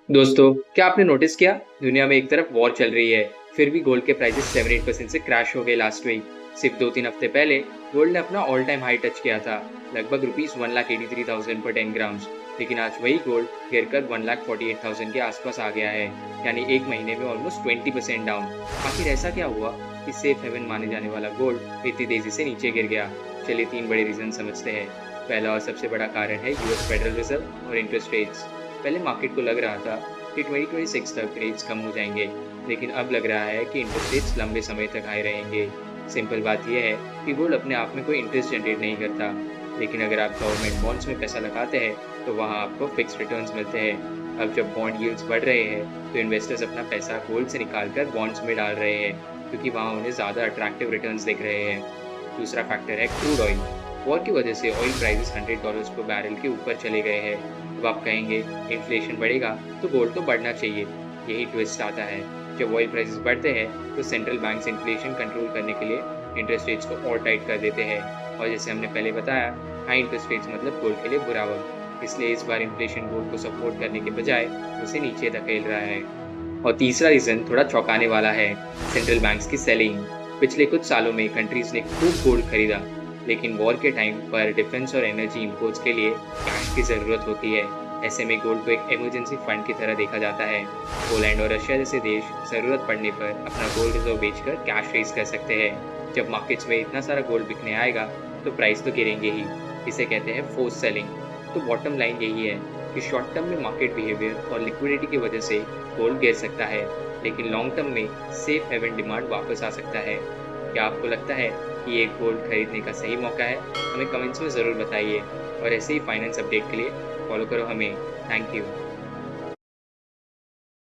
दोस्तों, क्या आपने नोटिस किया? दुनिया में एक तरफ वॉर चल रही है, फिर भी गोल्ड के प्राइसेस 7-8% से क्रैश हो गए लास्ट वीक। सिर्फ 2-3 हफ्ते पहले गोल्ड ने अपना ऑल टाइम हाई टच किया था, लगभग रुपीस 1,83,000 पर 10 ग्राम्स। लेकिन आज वही गोल्ड गिरकर 1,48,000 के आसपास आ गया है, यानी एक महीने में ऑलमोस्ट 20% डाउन। आखिर ऐसा क्या हुआ कि सेफ हेवन माने जाने वाला गोल्ड इतनी तेजी से नीचे गिर गया? चलिए 3 बड़े रीजन समझते हैं। पहला और सबसे बड़ा कारण है यूएस फेडरल रिजर्व और इंटरेस्ट रेट्स। पहले मार्केट को लग रहा था कि 2026 तक रेट्स कम हो जाएंगे, लेकिन अब लग रहा है कि इंटरेस्ट रेट्स लंबे समय तक हाई रहेंगे। सिंपल बात यह है कि गोल्ड अपने आप में कोई इंटरेस्ट जनरेट नहीं करता, लेकिन अगर आप गवर्नमेंट बॉन्ड्स में पैसा लगाते हैं तो वहाँ आपको फिक्स रिटर्न्स मिलते हैं। अब जब बॉन्ड यील्ड्स बढ़ रहे हैं तो इन्वेस्टर्स अपना पैसा गोल्ड से निकालकर बॉन्ड्स में डाल रहे हैं, क्योंकि वहाँ उन्हें ज़्यादा अट्रैक्टिव रिटर्न्स दिख रहे हैं। दूसरा फैक्टर है क्रूड ऑयल। वॉर की वजह से ऑयल प्राइसेस $100 पर बैरल के ऊपर चले गए हैं। अब आप कहेंगे इन्फ्लेशन बढ़ेगा तो गोल्ड तो बढ़ना चाहिए। यही ट्विस्ट आता है। जब ऑयल प्राइसेस बढ़ते हैं तो सेंट्रल बैंक्स इन्फ्लेशन कंट्रोल करने के लिए इंटरेस्ट रेट्स को और टाइट कर देते हैं, और जैसे हमने पहले बताया, हाई इंटरेस्ट रेट्स मतलब गोल्ड के लिए बुरा वक्त। इसलिए इस बार इन्फ्लेशन गोल्ड को सपोर्ट करने के बजाय उसे नीचे धकेल रहा है। और तीसरा रीजन थोड़ा चौंकाने वाला है, सेंट्रल बैंक्स की सेलिंग। पिछले कुछ सालों में कंट्रीज ने खूब गोल्ड खरीदा, लेकिन वॉर के टाइम पर डिफेंस और एनर्जी इंपोर्ट्स के लिए कैश की ज़रूरत होती है। ऐसे में गोल्ड को एक इमरजेंसी फंड की तरह देखा जाता है। पोलैंड और रशिया जैसे देश ज़रूरत पड़ने पर अपना गोल्ड रिजर्व बेचकर कैश रेज कर सकते हैं। जब मार्केट्स में इतना सारा गोल्ड बिकने आएगा तो प्राइस तो गिरेंगे ही। इसे कहते हैं फोर्स सेलिंग। तो बॉटम लाइन यही है कि शॉर्ट टर्म में मार्केट बिहेवियर और लिक्विडिटी की वजह से गोल्ड गिर सकता है, लेकिन लॉन्ग टर्म में सेफ हेवन डिमांड वापस आ सकता है। क्या आपको लगता है कि ये गोल्ड खरीदने का सही मौका है? हमें कमेंट्स में ज़रूर बताइए, और ऐसे ही फाइनेंस अपडेट के लिए फॉलो करो हमें। Thank you.